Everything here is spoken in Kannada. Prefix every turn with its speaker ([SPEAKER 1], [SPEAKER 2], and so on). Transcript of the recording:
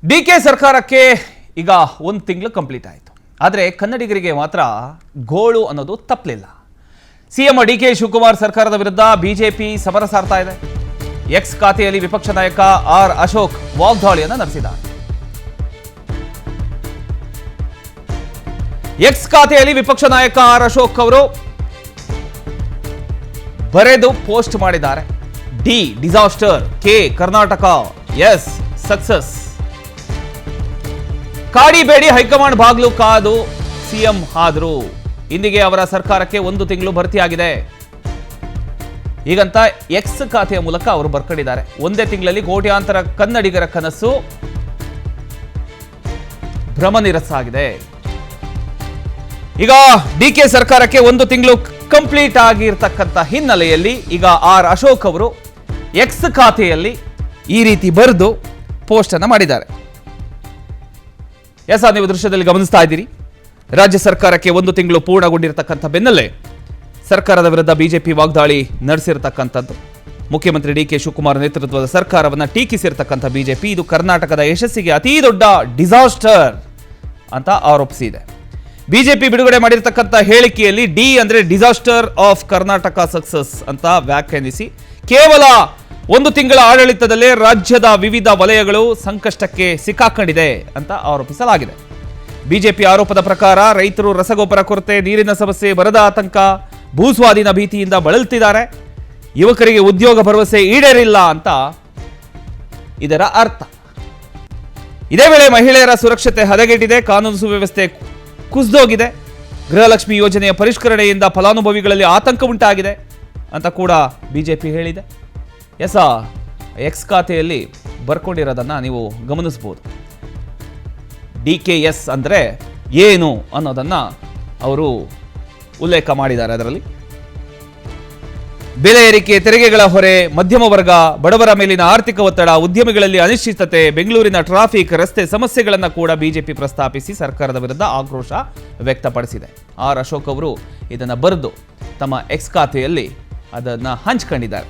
[SPEAKER 1] ಡಿಕೆ ಸರ್ಕಾರಕ್ಕೆ ಈಗ ಒಂದು ತಿಂಗಳು ಕಂಪ್ಲೀಟ್ ಆಯಿತು. ಆದರೆ ಕನ್ನಡಿಗರಿಗೆ ಮಾತ್ರ ಗೋಳು ಅನ್ನೋದು ತಪ್ಪಲಿಲ್ಲ. ಸಿಎಂ ಡಿಕೆ ಶಿವಕುಮಾರ್ ಸರ್ಕಾರದ ವಿರುದ್ಧ ಬಿಜೆಪಿ ಸಮರ ಸಾರ್ತಾ ಇದೆ. ಎಕ್ಸ್ ಖಾತೆಯಲ್ಲಿ ವಿಪಕ್ಷ ನಾಯಕ ಆರ್ ಅಶೋಕ್ ವಾಗ್ದಾಳಿಯನ್ನು ನಡೆಸಿದ್ದಾರೆ. ಎಕ್ಸ್ ಖಾತೆಯಲ್ಲಿ ವಿಪಕ್ಷ ನಾಯಕ ಆರ್ ಅಶೋಕ್ ಅವರು ಬರೆದು ಪೋಸ್ಟ್ ಮಾಡಿದ್ದಾರೆ. D disaster, K Karnataka, S success. ಕಾಡಿಬೇಡಿ, ಹೈಕಮಾಂಡ್ ಬಾಗ್ಲು ಕಾದು ಸಿಎಂ ಆದ್ರು. ಇಂದಿಗೆ ಅವರ ಸರ್ಕಾರಕ್ಕೆ ಒಂದು ತಿಂಗಳು ಭರ್ತಿಯಾಗಿದೆ. ಹೀಗಂತ ಎಕ್ಸ್ ಖಾತೆಯ ಮೂಲಕ ಅವರು ಬರ್ಕೊಂಡಿದ್ದಾರೆ. ಒಂದೇ ತಿಂಗಳಲ್ಲಿ ಕೋಟ್ಯಾಂತರ ಕನ್ನಡಿಗರ ಕನಸು ಭ್ರಮನಿರಸಾಗಿದೆ. ಈಗ ಡಿಕೆ ಸರ್ಕಾರಕ್ಕೆ ಒಂದು ತಿಂಗಳು ಕಂಪ್ಲೀಟ್ ಆಗಿರ್ತಕ್ಕಂಥ ಹಿನ್ನೆಲೆಯಲ್ಲಿ ಈಗ ಆರ್ ಅಶೋಕ್ ಅವರು ಎಕ್ಸ್ ಖಾತೆಯಲ್ಲಿ ಈ ರೀತಿ ಬರೆದು ಪೋಸ್ಟ್ ಅನ್ನು ಮಾಡಿದ್ದಾರೆ. ನೀವು ದೃಶ್ಯದಲ್ಲಿ ಗಮನಿಸ್ತಾ ಇದ್ದೀರಿ. ರಾಜ್ಯ ಸರ್ಕಾರಕ್ಕೆ ಒಂದು ತಿಂಗಳು ಪೂರ್ಣಗೊಂಡಿರತಕ್ಕಂಥ ಬೆನ್ನಲ್ಲೇ ಸರ್ಕಾರದ ವಿರುದ್ಧ ಬಿಜೆಪಿ ವಾಗ್ದಾಳಿ ನಡೆಸಿರತಕ್ಕಂಥದ್ದು. ಮುಖ್ಯಮಂತ್ರಿ ಡಿಕೆ ಶಿವಕುಮಾರ್ ನೇತೃತ್ವದ ಸರ್ಕಾರವನ್ನು ಟೀಕಿಸಿರ್ತಕ್ಕಂಥ ಬಿಜೆಪಿ ಇದು ಕರ್ನಾಟಕದ ಯಶಸ್ಸಿಗೆ ಅತಿ ದೊಡ್ಡ ಡಿಸಾಸ್ಟರ್ ಅಂತ ಆರೋಪಿಸಿದೆ. ಬಿಜೆಪಿ ಬಿಡುಗಡೆ ಮಾಡಿರ್ತಕ್ಕಂಥ ಹೇಳಿಕೆಯಲ್ಲಿ ಡಿ ಅಂದ್ರೆ ಡಿಸಾಸ್ಟರ್ ಆಫ್ ಕರ್ನಾಟಕ ಸಕ್ಸಸ್ ಅಂತ ವ್ಯಾಖ್ಯಾನಿಸಿ ಕೇವಲ ಒಂದು ತಿಂಗಳ ಆಡಳಿತದಲ್ಲೇ ರಾಜ್ಯದ ವಿವಿಧ ವಲಯಗಳು ಸಂಕಷ್ಟಕ್ಕೆ ಸಿಕ್ಕಾಕೊಂಡಿದೆ ಅಂತ ಆರೋಪಿಸಲಾಗಿದೆ. ಬಿಜೆಪಿ ಆರೋಪದ ಪ್ರಕಾರ ರೈತರು ರಸಗೊಬ್ಬರ ಕೊರತೆ, ನೀರಿನ ಸಮಸ್ಯೆ, ಬರದ ಆತಂಕ, ಭೂಸ್ವಾಧೀನ ಭೀತಿಯಿಂದ ಬಳಲ್ತಿದ್ದಾರೆ. ಯುವಕರಿಗೆ ಉದ್ಯೋಗ ಭರವಸೆ ಈಡೇರಿಲ್ಲ ಅಂತ ಇದರ ಅರ್ಥ. ಇದೇ ವೇಳೆ ಮಹಿಳೆಯರ ಸುರಕ್ಷತೆ ಹದಗೆಟ್ಟಿದೆ, ಕಾನೂನು ಸುವ್ಯವಸ್ಥೆ ಕುಸಿದೋಗಿದೆ, ಗೃಹಲಕ್ಷ್ಮಿ ಯೋಜನೆಯ ಪರಿಷ್ಕರಣೆಯಿಂದ ಫಲಾನುಭವಿಗಳಲ್ಲಿ ಆತಂಕ ಉಂಟಾಗಿದೆ ಅಂತ ಕೂಡ ಬಿಜೆಪಿ ಹೇಳಿದೆ. ಎಕ್ಸ್ ಖಾತೆಯಲ್ಲಿ ಬರ್ಕೊಂಡಿರೋದನ್ನ ನೀವು ಗಮನಿಸಬಹುದು. DKS ಅಂದ್ರೆ ಏನು ಅನ್ನೋದನ್ನ ಅವರು ಉಲ್ಲೇಖ ಮಾಡಿದ್ದಾರೆ. ಅದರಲ್ಲಿ ಬೆಲೆ ಏರಿಕೆ, ತೆರಿಗೆಗಳ ಹೊರೆ, ಮಧ್ಯಮ ವರ್ಗ, ಬಡವರ ಮೇಲಿನ ಆರ್ಥಿಕ ಒತ್ತಡ, ಉದ್ಯಮಿಗಳಲ್ಲಿ ಅನಿಶ್ಚಿತತೆ, ಬೆಂಗಳೂರಿನ ಟ್ರಾಫಿಕ್, ರಸ್ತೆ ಸಮಸ್ಯೆಗಳನ್ನು ಕೂಡ ಬಿಜೆಪಿ ಪ್ರಸ್ತಾಪಿಸಿ ಸರ್ಕಾರದ ವಿರುದ್ಧ ಆಕ್ರೋಶ ವ್ಯಕ್ತಪಡಿಸಿದೆ. ಆರ್ ಅಶೋಕ್ ಅವರು ಇದನ್ನು ಬರೆದು ತಮ್ಮ ಎಕ್ಸ್ ಖಾತೆಯಲ್ಲಿ ಅದನ್ನು ಹಂಚಿಕೊಂಡಿದ್ದಾರೆ.